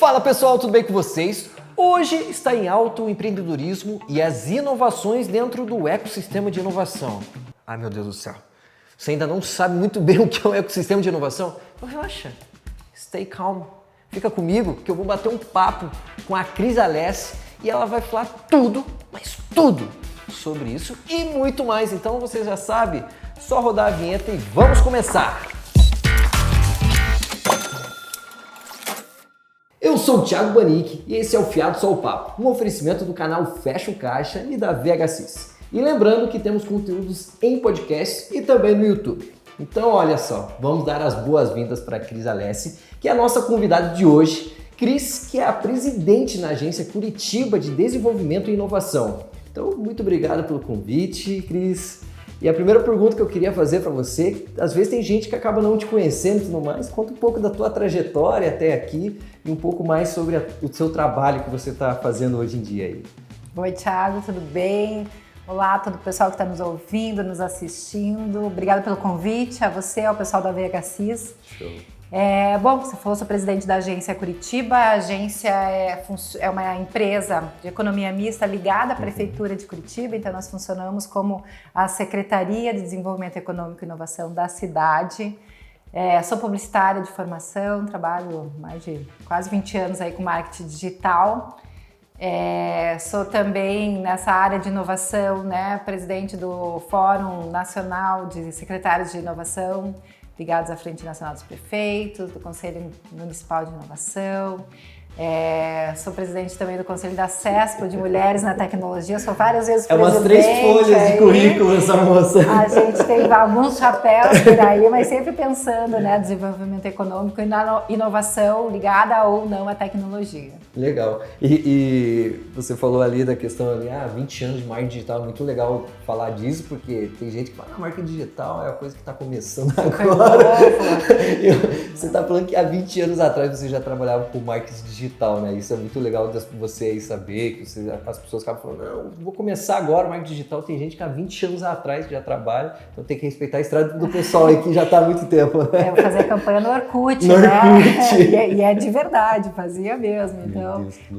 Fala pessoal, tudo bem com vocês? Hoje está em alta o empreendedorismo e as inovações dentro do ecossistema de inovação. Ai meu Deus do céu, você ainda não sabe muito bem o que é o ecossistema de inovação? Então relaxa, stay calm, fica comigo que eu vou bater um papo com a Cris Alessi e ela vai falar tudo, mas tudo sobre isso e muito mais. Então você já sabe, só rodar a vinheta e vamos começar! Eu sou o Thiago Banick e esse é o Fiado Só o Papo, um oferecimento do canal Fecha o Caixa e da VHSIS. E lembrando que temos conteúdos em podcast e também no YouTube. Então olha só, vamos dar as boas-vindas para a Cris Alessi, que é a nossa convidada de hoje. Cris, que é a presidente na agência Curitiba de Desenvolvimento e Inovação. Então muito obrigado pelo convite, Cris. E a primeira pergunta que eu queria fazer para você, às vezes tem gente que acaba não te conhecendo e tudo mais, conta um pouco da tua trajetória até aqui e um pouco mais sobre o seu trabalho que você está fazendo hoje em dia aí. Oi, Thiago, tudo bem? Olá, todo o pessoal que está nos ouvindo, nos assistindo. Obrigada pelo convite, a você, ao pessoal da VHSIS. Show. Bom, você falou, sou presidente da agência Curitiba. A agência é uma empresa de economia mista ligada à Prefeitura de Curitiba, então nós funcionamos como a Secretaria de Desenvolvimento Econômico e Inovação da cidade. Sou publicitária de formação, trabalho mais de quase 20 anos aí com marketing digital. Sou também nessa área de inovação, né, presidente do Fórum Nacional de Secretários de Inovação, ligados à Frente Nacional dos Prefeitos, do Conselho Municipal de Inovação. Sou presidente também do Conselho da CESP, de Mulheres na Tecnologia. Sou várias vezes presidente. Umas 3 folhas de currículo essa moça. A gente tem alguns chapéus por aí, mas sempre pensando, né, desenvolvimento econômico e na inovação ligada ou não à tecnologia. Legal. E você falou ali da questão ali, 20 anos de marketing digital, é muito legal falar disso, porque tem gente que fala, marketing digital é a coisa que está começando agora. Você está falando que há 20 anos atrás você já trabalhava com marketing digital, né? Isso é muito legal de você aí saber, que as pessoas acabam falando, não, vou começar agora o marketing digital. Tem gente que há 20 anos atrás já trabalha, então tem que respeitar a estrada do pessoal aí que já está há muito tempo. Vou fazer a campanha no Orkut, no né? Orkut. E é de verdade, fazia mesmo. Então,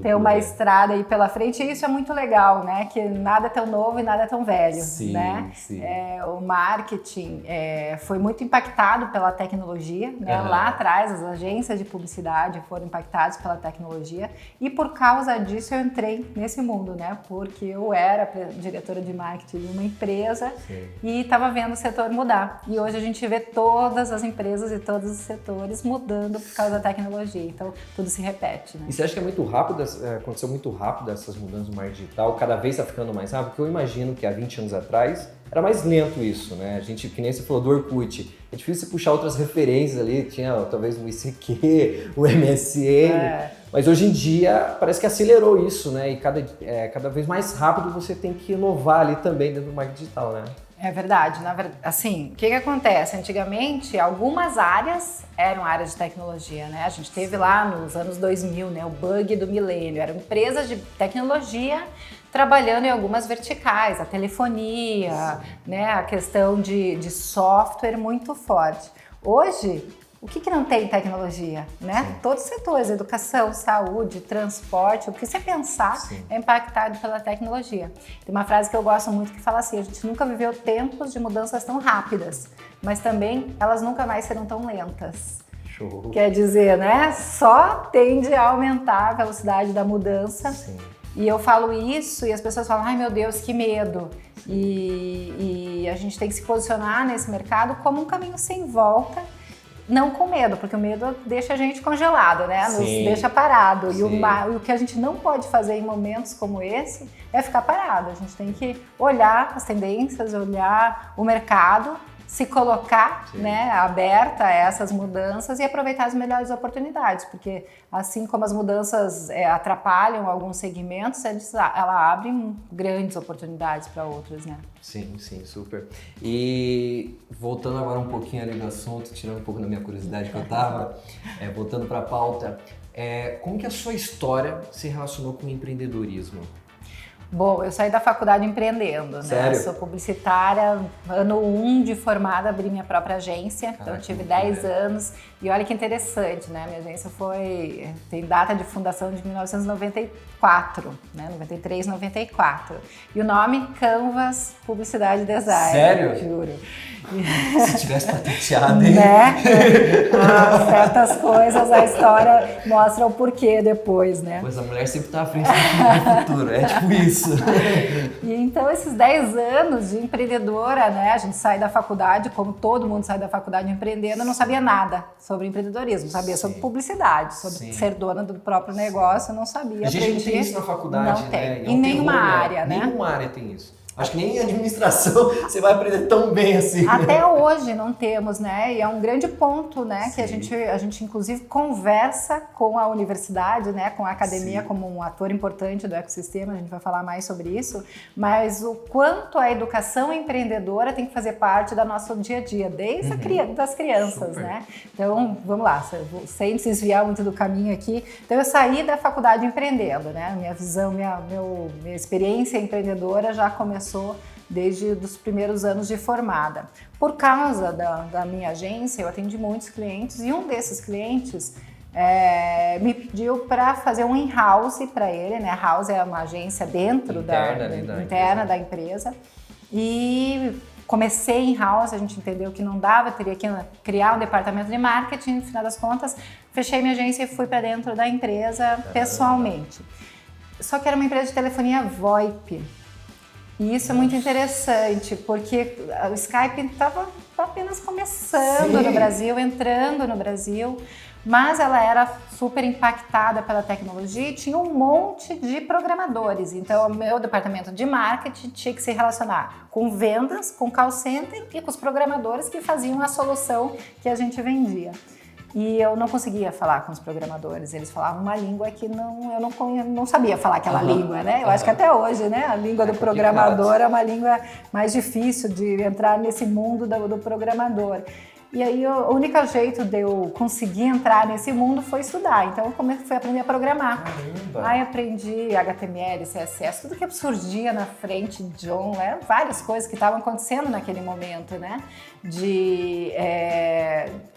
tem uma estrada aí pela frente e isso é muito legal, né? Que nada é tão novo e nada é tão velho, sim, né? Sim. O marketing foi muito impactado pela tecnologia, né? Lá atrás, as agências de publicidade foram impactadas pela tecnologia e por causa disso eu entrei nesse mundo, né? Porque eu era diretora de marketing de uma empresa e estava vendo o setor mudar. E hoje a gente vê todas as empresas e todos os setores mudando por causa da tecnologia. Então, tudo se repete, né? E você acha que é muito rápido, aconteceu muito rápido essas mudanças no marketing digital, cada vez está ficando mais rápido? Porque eu imagino que há 20 anos atrás era mais lento isso, né? A gente, que nem você falou do Orkut, é difícil você puxar outras referências ali, tinha talvez o ICQ, o MSN, mas hoje em dia parece que acelerou isso, né? E cada vez mais rápido você tem que inovar ali também dentro do marketing digital, né? É verdade, assim, o que acontece? Antigamente, algumas áreas eram áreas de tecnologia, né? A gente teve lá nos anos 2000, né, o bug do milênio, eram empresas de tecnologia trabalhando em algumas verticais, a telefonia, né, a questão de software muito forte. Hoje, o que não tem tecnologia, né? Sim. Todos os setores, educação, saúde, transporte, o que você pensar é impactado pela tecnologia. Tem uma frase que eu gosto muito que fala assim, a gente nunca viveu tempos de mudanças tão rápidas, mas também elas nunca mais serão tão lentas. Show. Quer dizer, né? Só tende a aumentar a velocidade da mudança. Sim. E eu falo isso e as pessoas falam, ai meu Deus, que medo. E a gente tem que se posicionar nesse mercado como um caminho sem volta, não com medo, porque o medo deixa a gente congelado, né? Nos deixa parado. E o que a gente não pode fazer em momentos como esse é ficar parado. A gente tem que olhar as tendências, olhar o mercado, se colocar, né, aberta a essas mudanças e aproveitar as melhores oportunidades, porque assim como as mudanças atrapalham alguns segmentos, ela abre grandes oportunidades para outros, né? Sim, super. E voltando agora um pouquinho ali do assunto, tirando um pouco da minha curiosidade que eu estava, voltando para a pauta, como que a sua história se relacionou com o empreendedorismo? Bom, eu saí da faculdade empreendendo, né? Sério? Sou publicitária, ano 1 de formada, abri minha própria agência, então eu tive 10 anos. E olha que interessante, né? Minha agência tem data de fundação de 1994, né? 93, 94. E o nome Canvas Publicidade e Design. Sério? Juro. Se tivesse patenteado, hein? Né? Certas coisas, a história mostra o porquê depois, né? Pois a mulher sempre tá à frente do futuro, é tipo isso. E então esses 10 anos de empreendedora, né? A gente sai da faculdade, como todo mundo sai da faculdade empreendendo, eu não sabia nada sobre empreendedorismo, sabia sobre publicidade, sobre ser dona do próprio negócio, eu não sabia. A gente não tem isso na faculdade, não tem. né? Em nenhuma área, né? Nenhuma área tem isso. Acho que nem em administração você vai aprender tão bem assim. Até hoje não temos, né? E é um grande ponto, né? Que a gente inclusive conversa com a universidade, né? Com a academia como um ator importante do ecossistema, a gente vai falar mais sobre isso. Mas o quanto a educação empreendedora tem que fazer parte do nosso dia a dia, desde das crianças, né? Então, vamos lá, sem desviar muito do caminho aqui. Então, eu saí da faculdade empreendendo, né? Minha visão, minha experiência empreendedora já começou desde os primeiros anos de formada. Por causa da minha agência, eu atendi muitos clientes e um desses clientes me pediu para fazer um in-house para ele, né? House é uma agência dentro interna da empresa. E comecei in-house, a gente entendeu que não dava, teria que criar um departamento de marketing, no final das contas, fechei minha agência e fui para dentro da empresa pessoalmente. Só que era uma empresa de telefonia VoIP. E isso é muito interessante, porque o Skype estava apenas começando no Brasil, entrando no Brasil, mas ela era super impactada pela tecnologia e tinha um monte de programadores. Então, o meu departamento de marketing tinha que se relacionar com vendas, com call center e com os programadores que faziam a solução que a gente vendia. E eu não conseguia falar com os programadores, eles falavam uma língua que eu não sabia falar aquela língua, né? Eu acho que até hoje, né? A língua do programador é uma língua mais difícil de entrar nesse mundo do programador. E aí o único jeito de eu conseguir entrar nesse mundo foi estudar, então eu fui aprender a programar. Caramba. Aí aprendi HTML, CSS, tudo que surgia na frente, John, eram várias coisas que estavam acontecendo naquele momento, né?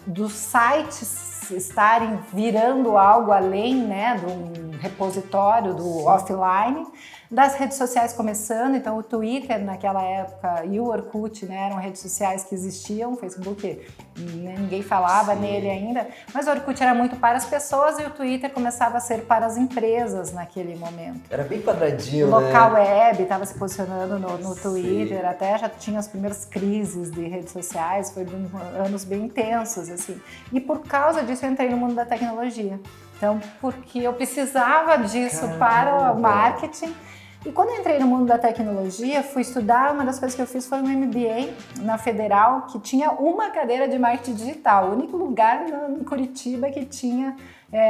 Dos sites estarem virando algo além, né, de um repositório do offline, das redes sociais começando, então o Twitter naquela época e o Orkut, né, eram redes sociais que existiam, o Facebook ninguém falava nele ainda, mas o Orkut era muito para as pessoas e o Twitter começava a ser para as empresas naquele momento. Era bem quadradinho, o local web estava se posicionando no Twitter, até já tinha as primeiras crises de redes sociais, foi anos bem intensos, assim. E por causa disso eu entrei no mundo da tecnologia. Então, porque eu precisava disso para o marketing. E quando eu entrei no mundo da tecnologia, fui estudar, uma das coisas que eu fiz foi um MBA na Federal, que tinha uma cadeira de marketing digital, o único lugar em Curitiba que tinha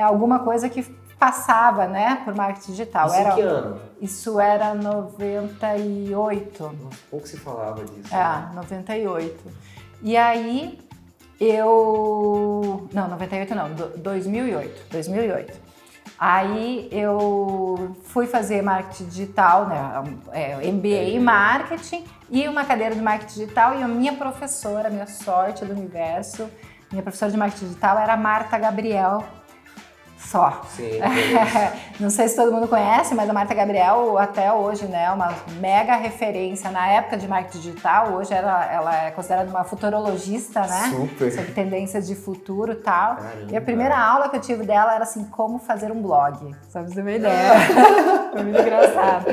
alguma coisa que passava, né, por marketing digital. Isso em que ano? Isso era 98. Pouco se falava disso. 98. E aí eu... Não, 98 não, 2008. Aí eu fui fazer marketing digital, né, MBA em marketing e uma cadeira de marketing digital, e a minha professora, minha sorte do universo, minha professora de marketing digital era a Marta Gabriel. Só. Sim, não sei se todo mundo conhece, mas a Marta Gabriel até hoje, né, é uma mega referência na época de marketing digital. Hoje ela é considerada uma futurologista, né? Super. Sobre tendências de futuro e tal. Caramba. E a primeira aula que eu tive dela era assim, como fazer um blog. Só pra você ter uma ideia. Foi muito engraçado.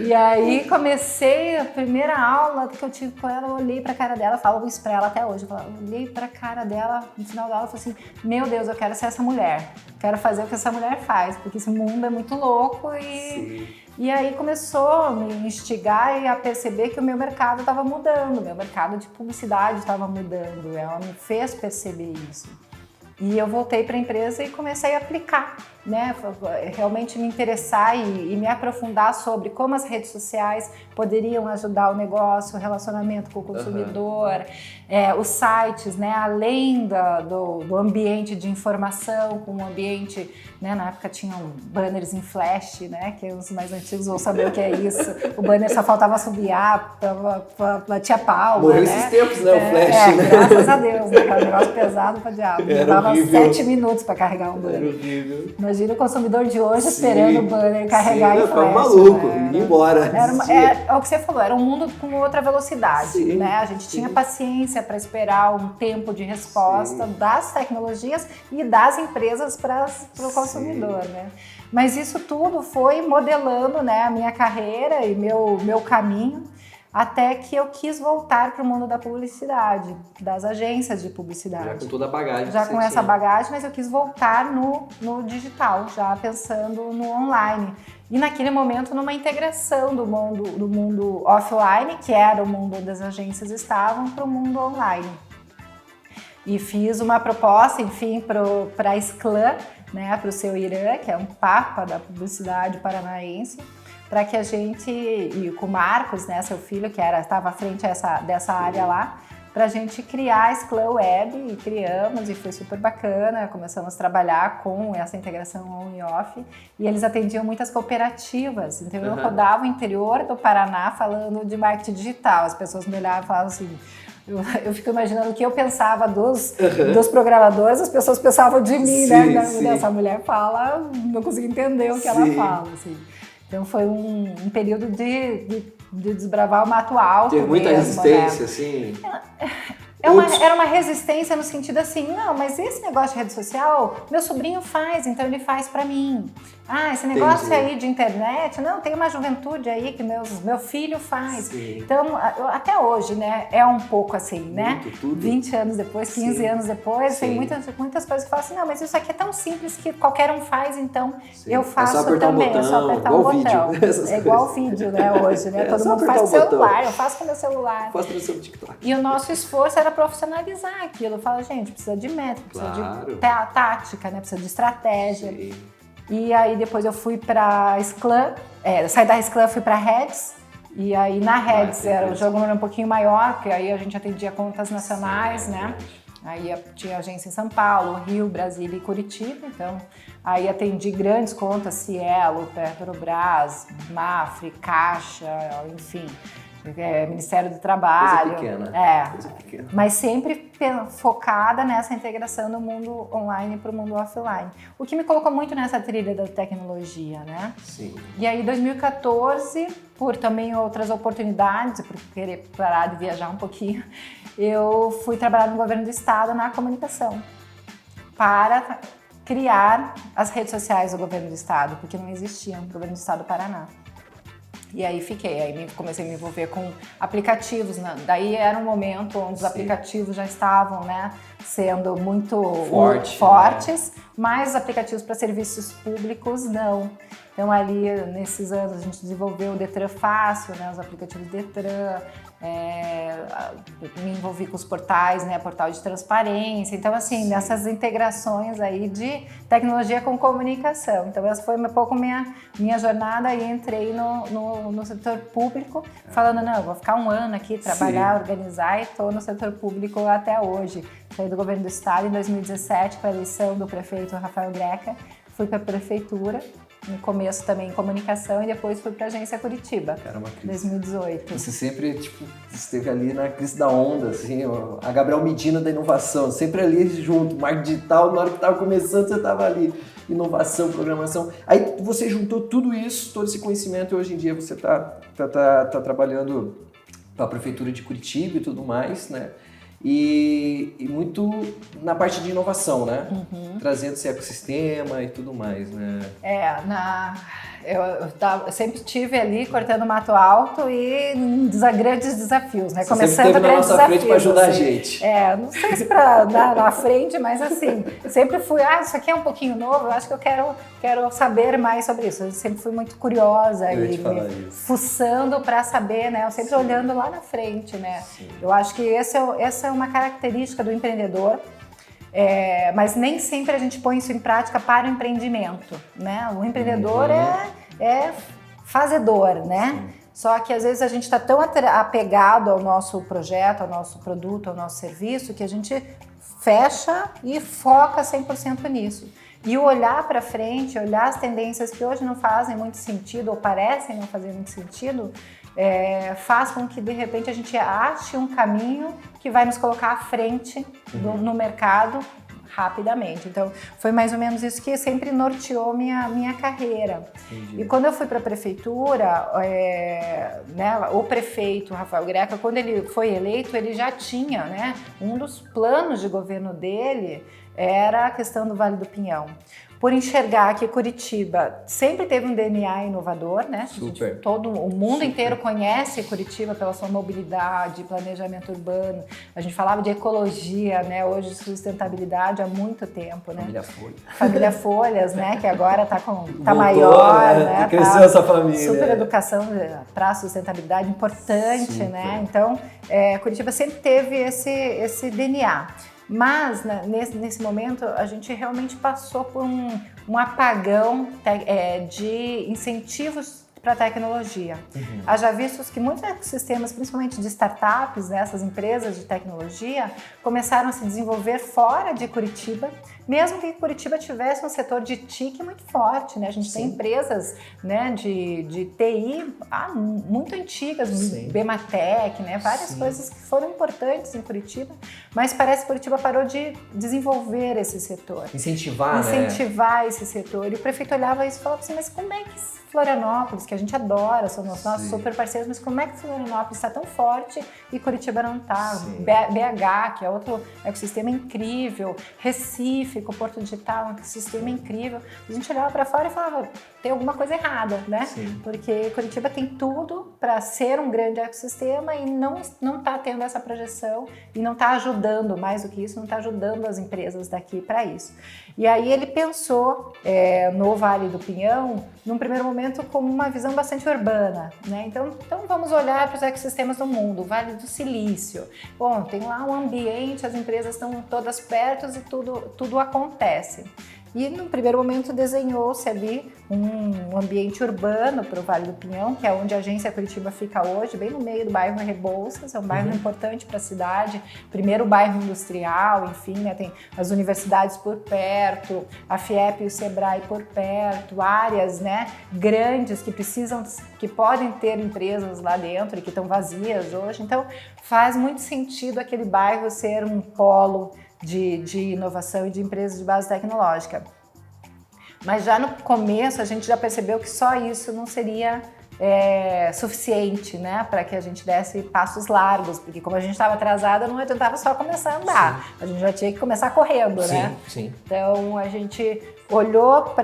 E aí comecei a primeira aula que eu tive com ela, eu olhei pra cara dela, falo isso pra ela até hoje. Eu olhei pra cara dela no final da aula e falei assim, meu Deus, eu quero ser essa mulher. Quero fazer o que essa mulher faz, porque esse mundo é muito louco e aí começou a me instigar e a perceber que o meu mercado estava mudando, o meu mercado de publicidade estava mudando, ela me fez perceber isso. E eu voltei para a empresa e comecei a aplicar né, realmente me interessar e me aprofundar sobre como as redes sociais poderiam ajudar o negócio, o relacionamento com o consumidor, os sites, né, além do ambiente de informação, com o ambiente, né, na época tinham banners em flash, né, que os mais antigos vão saber o que é isso. O banner só faltava assobiar, batia palma. Morreu né? esses tempos, né, o flash, né? Graças a Deus, né, aquele negócio pesado pra diabo. Levava 7 minutos para carregar um banner. Era horrível. Imagina o consumidor de hoje esperando o banner carregar em flash. Ficava maluco, ia embora. É o que você falou, era um mundo com outra velocidade, né? A gente tinha paciência para esperar um tempo de resposta das tecnologias e das empresas para o consumidor, né? Mas isso tudo foi modelando, né, a minha carreira e meu caminho, até que eu quis voltar para o mundo da publicidade, das agências de publicidade. Já com toda a bagagem. Já com essa bagagem, mas eu quis voltar no digital, já pensando no online. E naquele momento numa integração do mundo offline, que era o mundo onde as agências estavam, para o mundo online. E fiz uma proposta, enfim, para a Sclan, né, para o seu Irã, que é um papa da publicidade paranaense, para que a gente, e com o Marcos, né, seu filho, que estava à frente dessa área lá, para a gente criar a Sclan Web, e criamos, e foi super bacana, começamos a trabalhar com essa integração on e off, e eles atendiam muitas cooperativas, então eu rodava o interior do Paraná falando de marketing digital, as pessoas me olhavam e falavam assim... Eu fico imaginando o que eu pensava dos programadores, as pessoas pensavam de mim, né? Essa mulher fala, não consigo entender o que ela fala, assim. Então foi um período de desbravar o mato alto. Tem muita mesmo, resistência, né? assim. Era uma resistência no sentido assim, não, mas esse negócio de rede social, meu sobrinho faz, então ele faz pra mim. Ah, esse negócio aí de internet, não, tem uma juventude aí que meu filho faz. Sim. Então, até hoje, né, é um pouco assim, né? Tudo. 20 anos depois, 15 anos depois, tem muitas coisas que falam assim, não, mas isso aqui é tão simples que qualquer um faz, então eu faço também. É só apertar um botão. É igual o vídeo, né, hoje, né? Todo mundo faz com o celular, eu faço com o meu celular. Eu faço no TikTok. E o nosso esforço era profissionalizar aquilo. Fala, gente, precisa de método, precisa de tática, né? Precisa de estratégia. Sim. E aí depois eu fui para Sclan, saí da Sclan, fui para Reds, e aí na Reds o jogo era um pouquinho maior, porque aí a gente atendia contas nacionais, né? Aí tinha agência em São Paulo, Rio, Brasília e Curitiba, então aí atendi grandes contas, Cielo, Petrobras, Mafre, Caixa, enfim... Ministério do Trabalho. Coisa pequena. Mas sempre focada nessa integração do mundo online para o mundo offline. O que me colocou muito nessa trilha da tecnologia, né? Sim. E aí, em 2014, por também outras oportunidades, por querer parar de viajar um pouquinho, eu fui trabalhar no governo do estado na comunicação para criar as redes sociais do governo do estado, porque não existiam no governo do estado do Paraná. E aí comecei a me envolver com aplicativos, né? Daí era um momento onde os aplicativos já estavam, né, sendo muito fortes, né? Mas os aplicativos para serviços públicos não. Então ali, nesses anos, a gente desenvolveu o Detran Fácil, né, os aplicativos Detran, me envolvi com os portais, né, portal de transparência, então assim, nessas integrações aí de tecnologia com comunicação. Então essa foi um pouco minha jornada e entrei no setor público, falando, não, eu vou ficar um ano aqui, trabalhar, organizar, e estou no setor público até hoje. Saí do governo do estado em 2017 com a eleição do prefeito Rafael Greca, fui para a prefeitura, no começo também em comunicação, e depois fui para a agência Curitiba, Caramba, Cris. 2018. Você sempre, esteve ali na crise da onda, assim, a Gabriel Medina da inovação, sempre ali junto, marketing digital, na hora que estava começando, você estava ali, inovação, programação. Aí você juntou tudo isso, todo esse conhecimento, e hoje em dia você tá trabalhando para a prefeitura de Curitiba e tudo mais, né? E muito na parte de inovação, né? Trazendo esse ecossistema e tudo mais, né? Eu sempre estive ali cortando mato alto e em grandes desafios, né? Você começando sempre grandes na nossa desafios. Frente para ajudar assim. A gente. Não sei se para na frente, mas assim, sempre fui, isso aqui é um pouquinho novo, eu acho que eu quero saber mais sobre isso. Eu sempre fui muito curiosa e fuçando para saber, né? Eu sempre olhando lá na frente, né? Sim. Eu acho que essa é uma característica do empreendedor. Mas nem sempre a gente põe isso em prática para o empreendimento, né? O empreendedor é fazedor, né? Sim. Só que às vezes a gente está tão apegado ao nosso projeto, ao nosso produto, ao nosso serviço, que a gente fecha e foca 100% nisso. E o olhar para frente, olhar as tendências que hoje não fazem muito sentido ou parecem não fazer muito sentido, faz com que de repente a gente ache um caminho que vai nos colocar à frente no mercado rapidamente. Então, foi mais ou menos isso que sempre norteou minha carreira. Entendi. E quando eu fui para a prefeitura, o prefeito Rafael Greca, quando ele foi eleito, ele já tinha, né, um dos planos de governo dele era a questão do Vale do Pinhão. Por enxergar que Curitiba sempre teve um DNA inovador, né? Super. Todo o mundo inteiro conhece Curitiba pela sua mobilidade, planejamento urbano. A gente falava de ecologia, né? Hoje de sustentabilidade há muito tempo, né? Família Folha. Família Folhas, né? Que agora tá maior, né? Cresceu essa família. Super educação para sustentabilidade importante, super, né? Então, Curitiba sempre teve esse DNA. Mas, né, nesse momento, a gente realmente passou por um apagão de incentivos para a tecnologia. Haja vistos que muitos ecossistemas, principalmente de startups, né, essas empresas de tecnologia, começaram a se desenvolver fora de Curitiba, mesmo que Curitiba tivesse um setor de TIC muito forte, né? A gente tem empresas, né, de TI muito antigas, Bematec, né? Várias coisas que foram importantes em Curitiba, mas parece que Curitiba parou de desenvolver esse setor. Incentivar esse setor. E o prefeito olhava isso e falava assim, mas como é que Florianópolis, que a gente adora, são nossos super parceiros, mas como é que Florianópolis está tão forte e Curitiba não está? BH, que é outro ecossistema incrível, Recife, com o Porto Digital, um ecossistema incrível. A gente olhava para fora e falava, tem alguma coisa errada, né? Sim. Porque Curitiba tem tudo para ser um grande ecossistema e não está tendo essa projeção e não está ajudando, mais do que isso, não está ajudando as empresas daqui para isso. E aí ele pensou no Vale do Pinhão, num primeiro momento, como uma visão bastante urbana, né? Então vamos olhar para os ecossistemas do mundo, o Vale do Silício. Bom, tem lá um ambiente, as empresas estão todas perto e tudo acontece. E no primeiro momento desenhou-se ali um ambiente urbano para o Vale do Pinhão, que é onde a agência Curitiba fica hoje, bem no meio do bairro Rebouças, é um bairro importante para a cidade, primeiro bairro industrial, enfim, né, tem as universidades por perto, a FIEP e o Sebrae por perto, áreas, né, grandes que podem ter empresas lá dentro e que estão vazias hoje, então faz muito sentido aquele bairro ser um polo de inovação e de empresas de base tecnológica. Mas já no começo a gente já percebeu que só isso não seria suficiente, né, para que a gente desse passos largos, porque como a gente estava atrasada, não adiantava só começar a andar, a gente já tinha que começar correndo, né? Sim. Então a gente olhou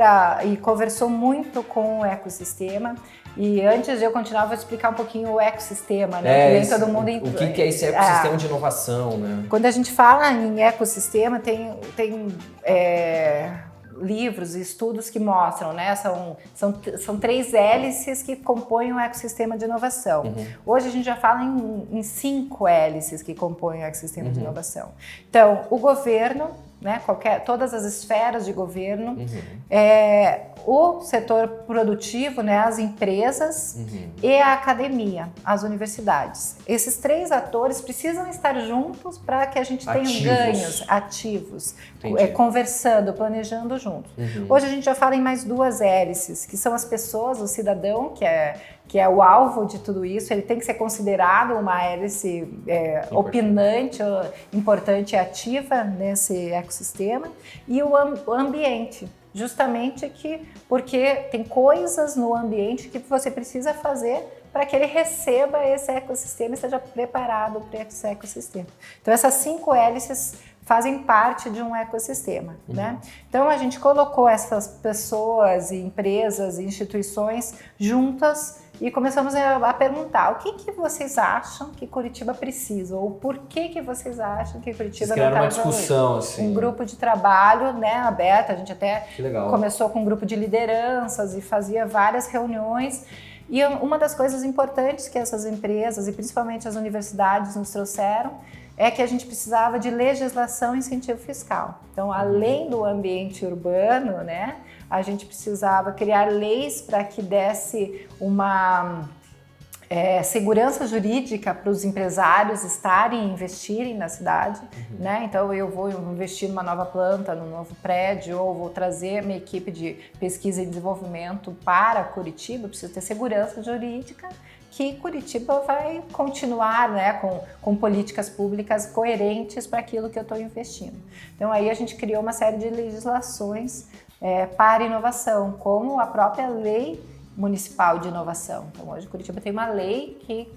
e conversou muito com o ecossistema. E antes de eu continuar, vou explicar um pouquinho o ecossistema, né? Que nem todo mundo o que é esse ecossistema de inovação, né? Quando a gente fala em ecossistema, tem livros e estudos que mostram, né? São 3 hélices que compõem o ecossistema de inovação. Hoje a gente já fala em 5 hélices que compõem o ecossistema de inovação. Então, o governo, né? Todas as esferas de governo, o setor produtivo, né? As empresas e a academia, as universidades. Esses 3 atores precisam estar juntos para que a gente tenha ganhos ativos, conversando, planejando juntos. Hoje a gente já fala em mais 2 hélices, que são as pessoas, o cidadão, que é o alvo de tudo isso, ele tem que ser considerado uma hélice opinante, importante e ativa nesse ecossistema, e o ambiente, justamente porque tem coisas no ambiente que você precisa fazer para que ele receba esse ecossistema e esteja preparado para esse ecossistema. Então essas 5 hélices fazem parte de um ecossistema, né? Então a gente colocou essas pessoas, empresas e instituições juntas e começamos a perguntar o que vocês acham que Curitiba precisa ou por que vocês acham que Curitiba não está uma discussão, assim. Um grupo de trabalho, né, aberto, a gente até começou com um grupo de lideranças e fazia várias reuniões. E uma das coisas importantes que essas empresas e principalmente as universidades nos trouxeram é que a gente precisava de legislação e incentivo fiscal. Então, além do ambiente urbano, né, a gente precisava criar leis para que desse uma segurança jurídica para os empresários estarem e investirem na cidade, né? Então eu vou investir numa nova planta, num novo prédio, ou vou trazer minha equipe de pesquisa e desenvolvimento para Curitiba, eu preciso ter segurança jurídica que Curitiba vai continuar, né, com políticas públicas coerentes para aquilo que eu estou investindo. Então aí a gente criou uma série de legislações para inovação, como a própria lei municipal de inovação. Então hoje Curitiba tem uma lei que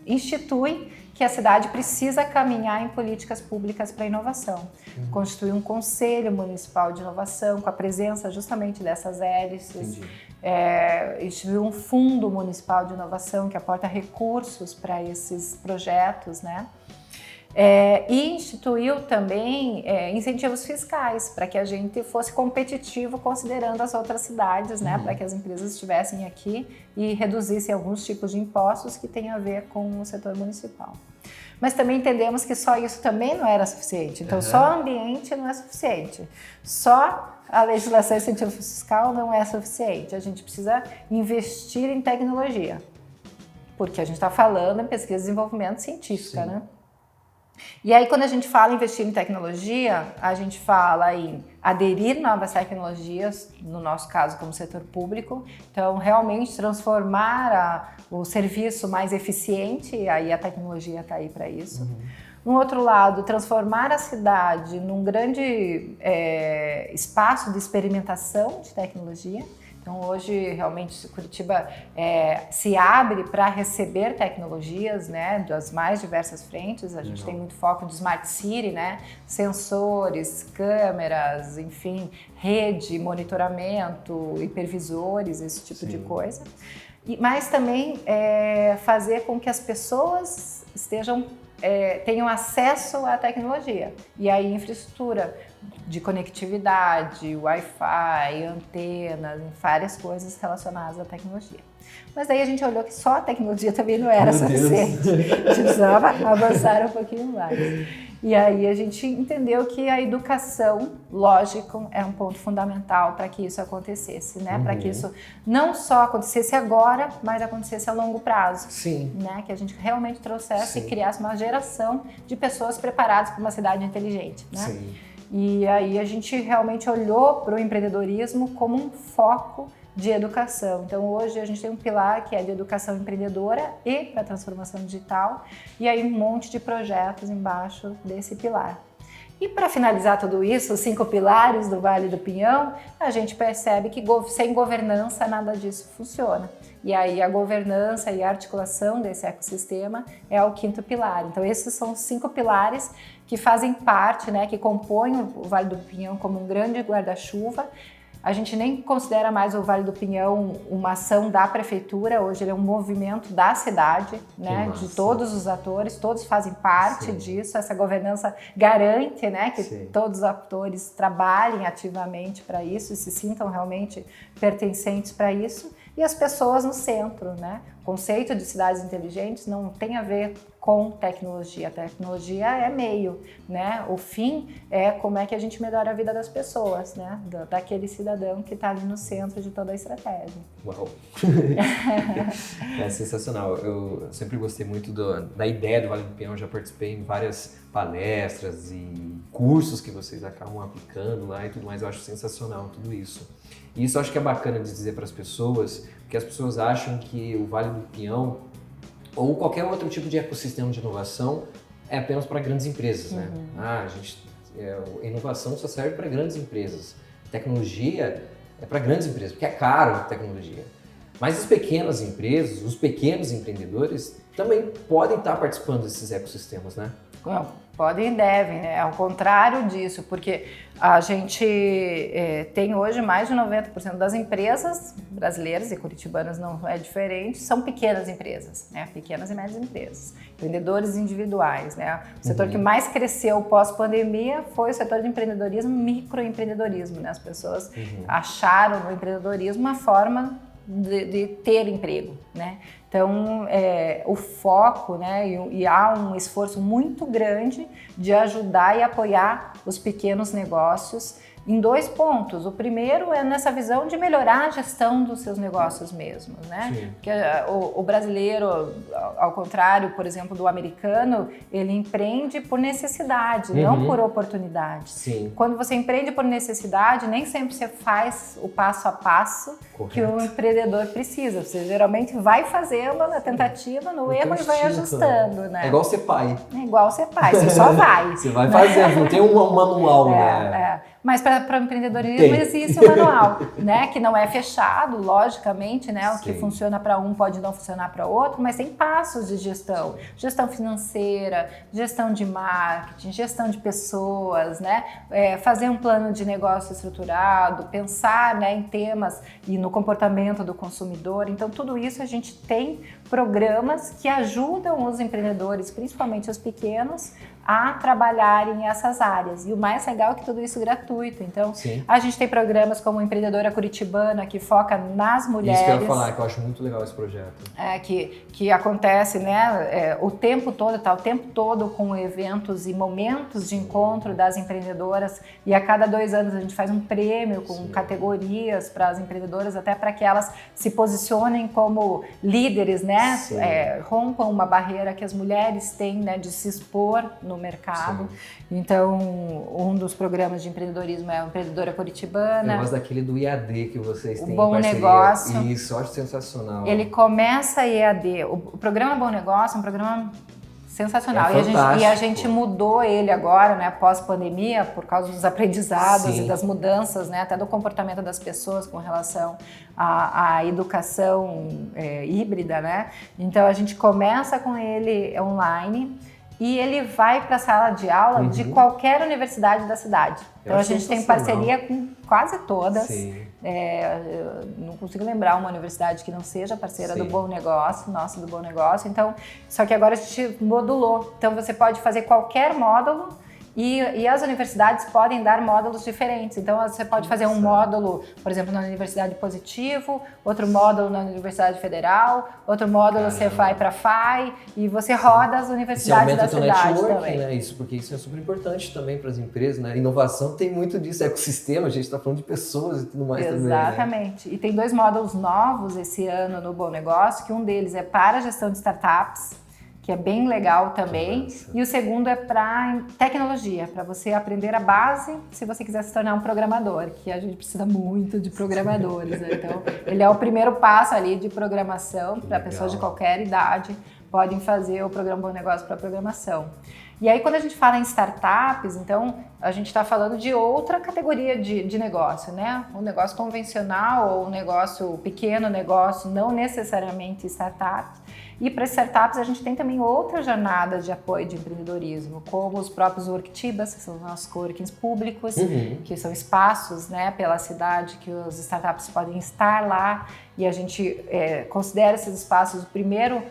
institui que a cidade precisa caminhar em políticas públicas para inovação. Constitui um conselho municipal de inovação com a presença justamente dessas hélices. Instituiu um fundo municipal de inovação que aporta recursos para esses projetos, né? E instituiu também incentivos fiscais para que a gente fosse competitivo considerando as outras cidades, né, para que as empresas estivessem aqui e reduzissem alguns tipos de impostos que têm a ver com o setor municipal. Mas também entendemos que só isso também não era suficiente, então só ambiente não é suficiente, só a legislação e incentivo fiscal não é suficiente, a gente precisa investir em tecnologia, porque a gente está falando em pesquisa e desenvolvimento científica, né? E aí, quando a gente fala em investir em tecnologia, a gente fala em aderir novas tecnologias, no nosso caso como setor público, então realmente transformar o serviço mais eficiente, e aí a tecnologia está aí para isso. No outro lado, transformar a cidade num grande espaço de experimentação de tecnologia. Então hoje realmente Curitiba se abre para receber tecnologias, né, das mais diversas frentes. A gente tem muito foco de Smart City, né, sensores, câmeras, enfim, rede, monitoramento, hipervisores, esse tipo de coisa. Mas também fazer com que as pessoas tenham acesso à tecnologia e à infraestrutura de conectividade, Wi-Fi, antenas, várias coisas relacionadas à tecnologia. Mas daí a gente olhou que só a tecnologia também não era suficiente. A gente precisava avançar um pouquinho mais. E aí a gente entendeu que a educação, lógico, é um ponto fundamental para que isso acontecesse, né? Para que isso não só acontecesse agora, mas acontecesse a longo prazo. Sim. Né? Que a gente realmente trouxesse e criasse uma geração de pessoas preparadas para uma cidade inteligente, né? Sim. E aí a gente realmente olhou para o empreendedorismo como um foco de educação. Então hoje a gente tem um pilar que é de educação empreendedora e para transformação digital, e aí um monte de projetos embaixo desse pilar. E para finalizar tudo isso, os 5 pilares do Vale do Pinhão, a gente percebe que sem governança nada disso funciona. E aí a governança e a articulação desse ecossistema é o 5º pilar. Então esses são os 5 pilares que fazem parte, né, que compõem o Vale do Pinhão como um grande guarda-chuva. A gente nem considera mais o Vale do Pinhão uma ação da prefeitura, hoje ele é um movimento da cidade, né, de todos os atores, todos fazem parte disso, essa governança garante, né, que todos os atores trabalhem ativamente para isso e se sintam realmente pertencentes para isso, e as pessoas no centro, né? O conceito de cidades inteligentes não tem a ver com tecnologia, a tecnologia é meio, né? O fim é como é que a gente melhora a vida das pessoas, né? Daquele cidadão que está ali no centro de toda a estratégia. Uau! É sensacional. Eu sempre gostei muito da ideia do Vale do Pinhão, já participei em várias palestras e cursos que vocês acabam aplicando lá e tudo mais. Eu acho sensacional tudo isso. E isso eu acho que é bacana de dizer para as pessoas, porque as pessoas acham que o Vale do Pinhão ou qualquer outro tipo de ecossistema de inovação é apenas para grandes empresas, né? A inovação só serve para grandes empresas. Tecnologia é para grandes empresas, porque é caro a tecnologia. Mas as pequenas empresas, os pequenos empreendedores também podem estar participando desses ecossistemas, né? Não, podem e devem, né? Ao contrário disso, porque a gente tem hoje mais de 90% das empresas brasileiras, e curitibanas não é diferente, são pequenas empresas, né? Pequenas e médias empresas, empreendedores individuais, né? O setor que mais cresceu pós-pandemia foi o setor de empreendedorismo, microempreendedorismo, né? As pessoas acharam no empreendedorismo uma forma de ter emprego, né? Então, o foco, né, e há um esforço muito grande de ajudar e apoiar os pequenos negócios em 2 pontos. O primeiro é nessa visão de melhorar a gestão dos seus negócios mesmos, né? Sim. Porque o brasileiro, ao contrário, por exemplo, do americano, ele empreende por necessidade, não por oportunidade. Sim. Quando você empreende por necessidade, nem sempre você faz o passo a passo que o empreendedor precisa. Você geralmente vai fazendo na tentativa, no erro e vai ajustando, né? É igual ser pai. É igual ser pai, você só vai. Você vai fazendo, não tem um manual, né? Mas para o empreendedorismo existe um manual, né? Que não é fechado, logicamente, né? O que funciona para um pode não funcionar para outro, mas tem passos de gestão. Gestão financeira, gestão de marketing, gestão de pessoas, né? Fazer um plano de negócio estruturado, pensar, né, em temas e no comportamento do consumidor. Então, tudo isso a gente tem programas que ajudam os empreendedores, principalmente os pequenos, a trabalharem essas áreas. E o mais legal é que tudo isso é gratuito. Então, a gente tem programas como Empreendedora Curitibana, que foca nas mulheres. Isso que eu ia falar, que eu acho muito legal esse projeto. Que acontece, né, o tempo todo, tá o tempo todo com eventos e momentos de encontro das empreendedoras. E a cada 2 anos a gente faz um prêmio com categorias para as empreendedoras, até para que elas se posicionem como líderes, né? Rompam uma barreira que as mulheres têm, né, de se expor no mercado. Então, um dos programas de empreendedorismo é a Empreendedora Curitibana. Eu gosto daquele do IAD que vocês têm. O Bom Negócio. Isso, eu acho sensacional. Ele começa EAD. O programa Bom Negócio é um programa sensacional. É e a gente mudou ele agora, né, pós-pandemia, por causa dos aprendizados e das mudanças, né, até do comportamento das pessoas com relação à educação híbrida, né? Então, a gente começa com ele online e ele vai para a sala de aula de qualquer universidade da cidade. Então, a gente tem parceria com quase todas. Eu não consigo lembrar uma universidade que não seja parceira do Bom Negócio, nossa, do Bom Negócio. Então, só que agora a gente modulou. Então, você pode fazer qualquer módulo e as universidades podem dar módulos diferentes. Então, você pode fazer um módulo, por exemplo, na Universidade Positivo, outro módulo na Universidade Federal, outro módulo você vai para a FAI e você roda as universidades da cidade também. Né? Porque isso é super importante também para as empresas, né? Inovação tem muito disso, ecossistema, a gente está falando de pessoas e tudo mais também. Exatamente. Né? E tem 2 módulos novos esse ano no Bom Negócio, que um deles é para a gestão de startups, que é bem legal também. E o segundo é para tecnologia, para você aprender a base se você quiser se tornar um programador, que a gente precisa muito de programadores, né? Então, ele é o primeiro passo ali de programação para pessoas de qualquer idade podem fazer o programa Bom Negócio para programação. E aí, quando a gente fala em startups, então, a gente está falando de outra categoria de negócio, né? Um negócio convencional ou um negócio pequeno, negócio não necessariamente startup. E para startups a gente tem também outra jornada de apoio de empreendedorismo, como os próprios Worktibas, que são os nossos coworkings públicos, que são espaços, né, pela cidade que os startups podem estar lá, e a gente considera esses espaços o primeiro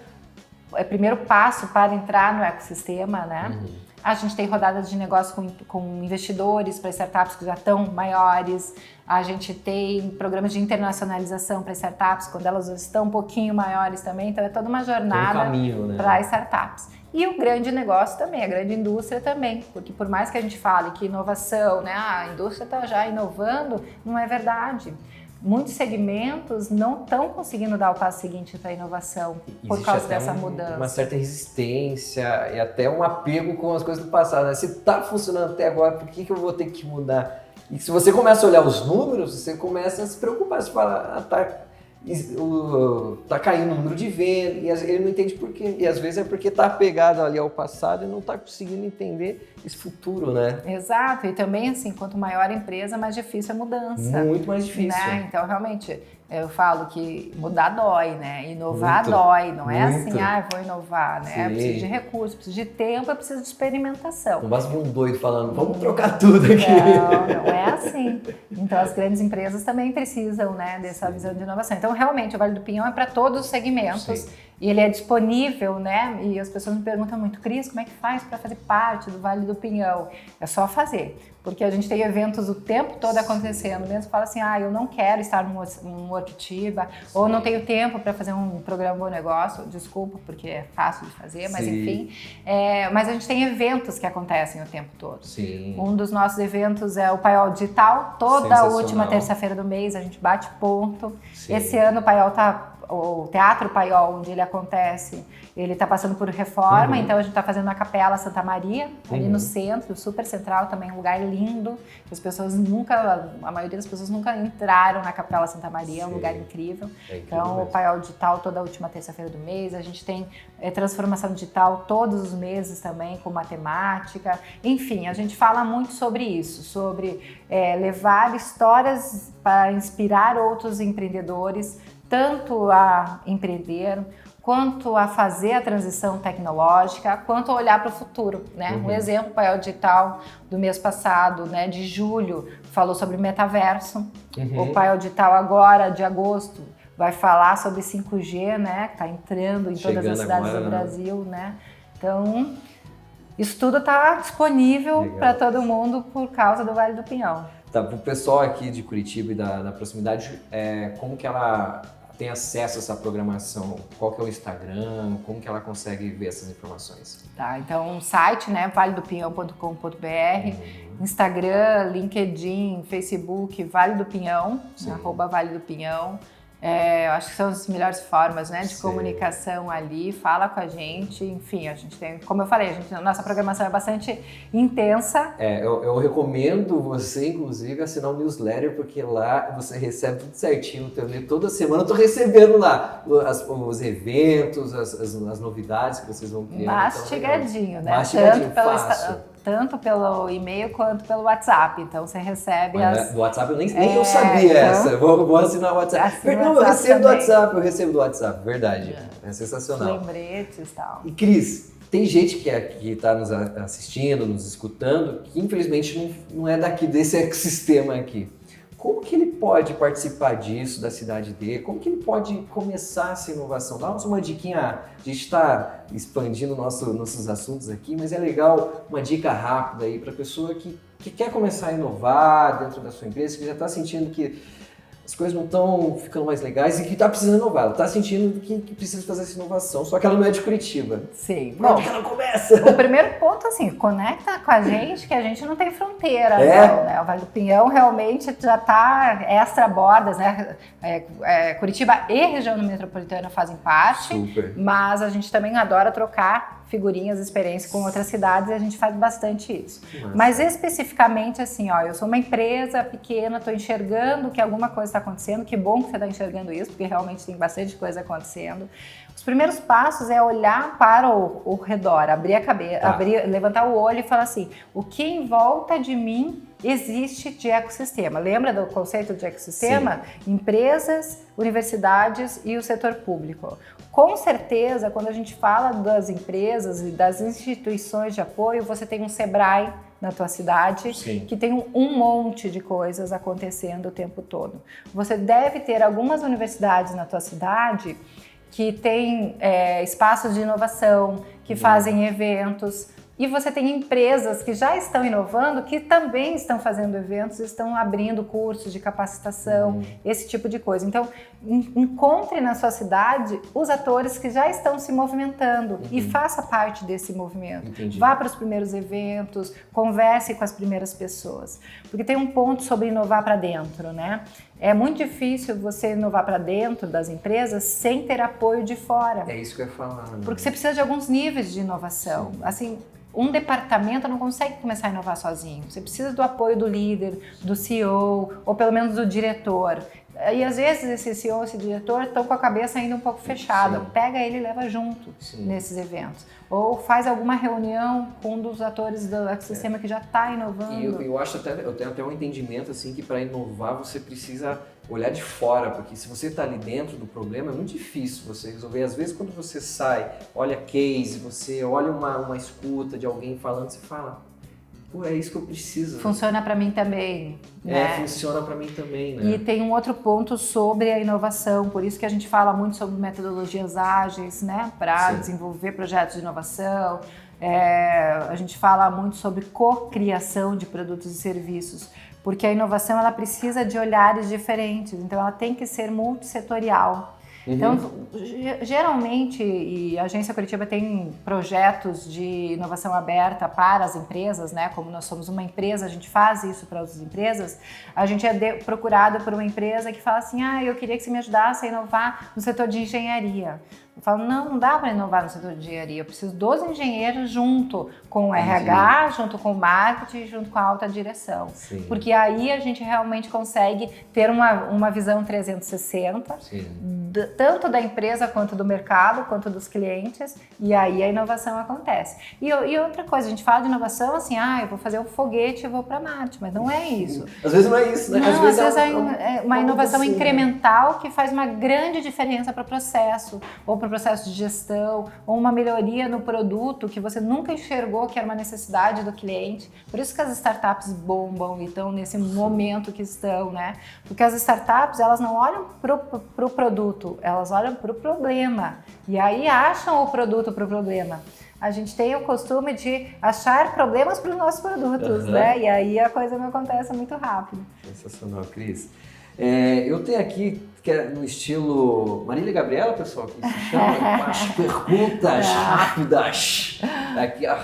passo para entrar no ecossistema, né? A gente tem rodadas de negócio com investidores para startups que já estão maiores. A gente tem programas de internacionalização para startups quando elas estão um pouquinho maiores também. Então, é toda uma jornada para startups. E o grande negócio também, a grande indústria também. Porque por mais que a gente fale que inovação, né, a indústria está já inovando, não é verdade. Muitos segmentos não estão conseguindo dar o passo seguinte para a inovação por causa dessa mudança. Uma certa resistência e até um apego com as coisas do passado, né? Se está funcionando até agora, por que eu vou ter que mudar? E se você começa a olhar os números, você começa a se preocupar, você fala, tá caindo o número de venda, e ele não entende por quê. E às vezes é porque está apegado ali ao passado e não está conseguindo entender esse futuro, né? Exato, e também assim, quanto maior a empresa, mais difícil a mudança. Muito mais difícil. Né? Então, realmente, eu falo que mudar dói, né? Inovar dói, não é assim, vou inovar, né? Eu preciso de recursos, preciso de tempo, eu preciso de experimentação. Não basta vir um doido falando, vamos trocar tudo aqui. Não é assim. Então, as grandes empresas também precisam, né, dessa visão de inovação. Então, realmente, o Vale do Pinhão é para todos os segmentos. E ele é disponível, né? E as pessoas me perguntam muito, Cris, como é que faz para fazer parte do Vale do Pinhão? É só fazer, porque a gente tem eventos o tempo todo acontecendo. Mesmo fala assim, eu não quero estar num Worktiba, ou não tenho tempo para fazer um programa Bom Negócio, desculpa, porque é fácil de fazer, mas enfim. Mas a gente tem eventos que acontecem o tempo todo. Sim. Um dos nossos eventos é o Paiol Digital, toda a última terça-feira do mês a gente bate ponto. Sim. Esse ano o Paiol o Teatro Paiol, onde ele acontece, ele está passando por reforma, então a gente está fazendo na Capela Santa Maria, ali no centro, super central, também um lugar lindo, que as pessoas a maioria das pessoas nunca entraram na Capela Santa Maria, é um lugar incrível. Então o Paiol Digital toda a última terça-feira do mês, a gente tem transformação digital todos os meses também, com matemática, enfim, a gente fala muito sobre isso, sobre levar histórias para inspirar outros empreendedores, tanto a empreender, quanto a fazer a transição tecnológica, quanto a olhar para o futuro, né? Um exemplo, o Paiol Digital do mês passado, né, de julho, falou sobre metaverso. O Paiol Digital agora, de agosto, vai falar sobre 5G, né, que está entrando em todas as cidades do Brasil, né? Então, isso tudo está disponível para todo mundo por causa do Vale do Pinhão. Tá, para o pessoal aqui de Curitiba e da proximidade, como que ela tem acesso a essa programação? Qual que é o Instagram? Como que ela consegue ver essas informações? Tá, então o site, né, valedopinhão.com.br, Instagram, LinkedIn, Facebook, Vale do Pinhão, @Vale do Pinhão. Eu acho que são as melhores formas, né, de comunicação ali, fala com a gente, enfim, a gente tem, como eu falei, nossa programação é bastante intensa. Eu recomendo você, inclusive, assinar um newsletter, porque lá você recebe tudo certinho também, toda semana eu tô recebendo lá os eventos, as novidades que vocês vão criando. Mastigadinho, então, né? Mastigadinho, fácil. Tanto pelo e-mail quanto pelo WhatsApp, então você recebe do WhatsApp eu nem eu sabia essa, vou assinar o WhatsApp. Perdão, eu recebo do WhatsApp, verdade, é sensacional. Lembretes e tal. E Cris, tem gente que está nos assistindo, nos escutando, que infelizmente não é daqui desse ecossistema aqui. Como que ele pode participar disso, da cidade dele? Como que ele pode começar essa inovação? Dá-nos uma diquinha, a gente está expandindo nossos assuntos aqui, mas é legal uma dica rápida aí para a pessoa que quer começar a inovar dentro da sua empresa, que já está sentindo que as coisas não estão ficando mais legais e que está precisando inovar. Ela está sentindo que precisa fazer essa inovação, só que ela não é de Curitiba. Sim. Como que ela começa? O primeiro ponto, assim, conecta com a gente, que a gente não tem fronteira. Não, né? O Vale do Pinhão realmente já está extra bordas, né? Curitiba e região metropolitana fazem parte, mas a gente também adora trocar figurinhas, experiências com outras cidades e a gente faz bastante isso. Nossa. Mas especificamente assim, eu sou uma empresa pequena, estou enxergando que alguma coisa está acontecendo, que bom que você está enxergando isso, porque realmente tem bastante coisa acontecendo. Os primeiros passos é olhar para o redor, abrir a cabeça, levantar o olho e falar assim, o que em volta de mim existe de ecossistema? Lembra do conceito de ecossistema? Sim. Empresas, universidades e o setor público. Com certeza, quando a gente fala das empresas e das instituições de apoio, você tem um Sebrae na tua cidade, sim, que tem um monte de coisas acontecendo o tempo todo. Você deve ter algumas universidades na tua cidade que tem espaços de inovação, que fazem eventos. E você tem empresas que já estão inovando, que também estão fazendo eventos, estão abrindo cursos de capacitação, esse tipo de coisa. Então, encontre na sua cidade os atores que já estão se movimentando e faça parte desse movimento. Entendi. Vá para os primeiros eventos, converse com as primeiras pessoas. Porque tem um ponto sobre inovar para dentro, né? É muito difícil você inovar para dentro das empresas sem ter apoio de fora. É isso que eu ia falar. Né? Porque você precisa de alguns níveis de inovação. Sim. Assim, um departamento não consegue começar a inovar sozinho. Você precisa do apoio do líder, do CEO, ou pelo menos do diretor. E às vezes esse CEO, esse diretor estão com a cabeça ainda um pouco fechada. Sim. Pega ele e leva junto, sim, nesses eventos. Ou faz alguma reunião com um dos atores do ecossistema que já está inovando. E eu tenho até um entendimento assim que para inovar você precisa olhar de fora, porque se você está ali dentro do problema é muito difícil você resolver. Às vezes quando você sai, olha case, você olha uma escuta de alguém falando, você fala, pô, é isso que eu preciso. Funciona para mim também. Né? Funciona para mim também, né? E tem um outro ponto sobre a inovação, por isso que a gente fala muito sobre metodologias ágeis, né? Para desenvolver projetos de inovação. A gente fala muito sobre cocriação de produtos e serviços, porque a inovação ela precisa de olhares diferentes, então ela tem que ser multissetorial. Então, geralmente, e a Agência Curitiba tem projetos de inovação aberta para as empresas, né? Como nós somos uma empresa, a gente faz isso para outras empresas. A gente é procurado por uma empresa que fala assim, eu queria que você me ajudasse a inovar no setor de engenharia. Eu falo, não dá para inovar no setor de engenharia, eu preciso dos engenheiros junto com o RH, junto com o marketing, junto com a alta direção. Sim. Porque aí a gente realmente consegue ter uma visão 360, tanto da empresa, quanto do mercado, quanto dos clientes, e aí a inovação acontece. E outra coisa, a gente fala de inovação assim, eu vou fazer um foguete e vou para Marte, mas não é isso. Às vezes não é isso, né? Não, às vezes é uma inovação incremental que faz uma grande diferença para o processo, ou para o processo de gestão, ou uma melhoria no produto que você nunca enxergou que era uma necessidade do cliente. Por isso que as startups bombam e estão nesse momento que estão, né? Porque as startups, elas não olham para o produto, elas olham para o problema. E aí acham o produto para o problema. A gente tem o costume de achar problemas para os nossos produtos, né? E aí a coisa não acontece muito rápido. Sensacional, Cris. Eu tenho aqui, que é no estilo Marília Gabriela, pessoal, que se chama, com as perguntas rápidas. Aqui, ó.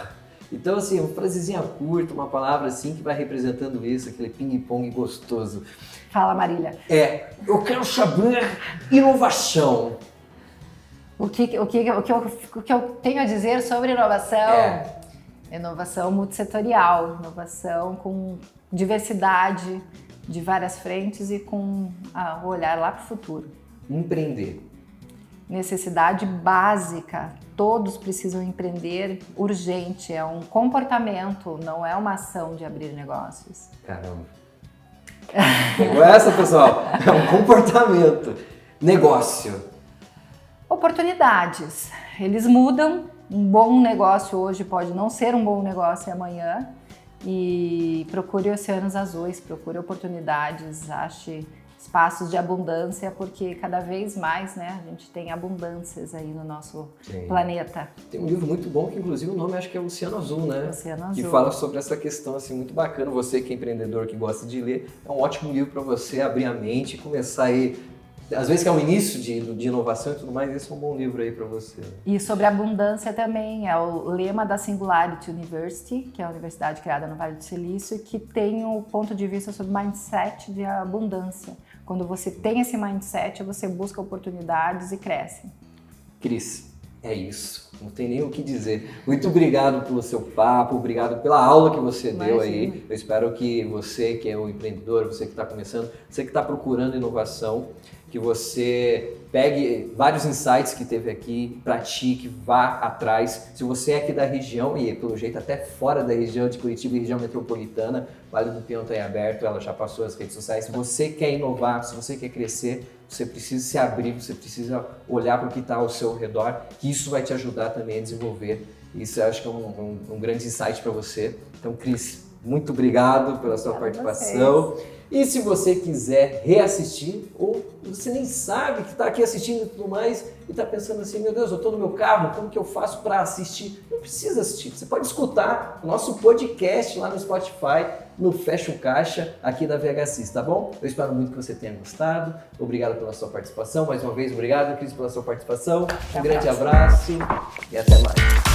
Então, assim, uma frasezinha curta, uma palavra assim que vai representando isso, aquele ping-pong gostoso. Fala, Marília. Eu quero saber inovação. O que eu tenho a dizer sobre inovação? Inovação multissetorial, inovação com diversidade de várias frentes e com o olhar lá para o futuro. Empreender. Necessidade básica, todos precisam empreender urgente, é um comportamento, não é uma ação de abrir negócios. Caramba. Pegou essa, pessoal? É um comportamento. Negócio. Oportunidades. Eles mudam. Um bom negócio hoje pode não ser um bom negócio amanhã. E procure oceanos azuis, procure oportunidades, ache espaços de abundância, porque cada vez mais, né, a gente tem abundâncias aí no nosso planeta. Tem um livro muito bom que, inclusive, o nome acho que é Oceano Azul, né? Oceano Azul. Que fala sobre essa questão, assim, muito bacana. Você que é empreendedor, que gosta de ler, é um ótimo livro para você abrir a mente e começar aí. Às vezes que é o início de inovação e tudo mais, esse é um bom livro aí para você. E sobre abundância também, é o lema da Singularity University, que é a universidade criada no Vale do Silício, que tem o ponto de vista sobre mindset de abundância. Quando você tem esse mindset, você busca oportunidades e cresce. Cris, é isso. Não tem nem o que dizer. Muito obrigado pelo seu papo, obrigado pela aula que você deu aí. Eu espero que você que é um empreendedor, você que está começando, você que está procurando inovação, que você pegue vários insights que teve aqui, pratique, vá atrás. Se você é aqui da região e pelo jeito até fora da região de Curitiba e região metropolitana, Vale do Peão está aberto, ela já passou as redes sociais. Se você quer inovar, se você quer crescer, você precisa se abrir, você precisa olhar para o que está ao seu redor, que isso vai te ajudar também a desenvolver. Isso eu acho que é um grande insight para você. Então, Cris, muito obrigado pela sua participação. E se você quiser reassistir, ou você nem sabe que está aqui assistindo e tudo mais, e está pensando assim, meu Deus, eu estou no meu carro, como que eu faço para assistir? Não precisa assistir, você pode escutar o nosso podcast lá no Spotify, no Fecha o Caixa, aqui da VHSIS, tá bom? Eu espero muito que você tenha gostado, obrigado pela sua participação, mais uma vez, obrigado, Cris, pela sua participação, um grande abraço e até mais.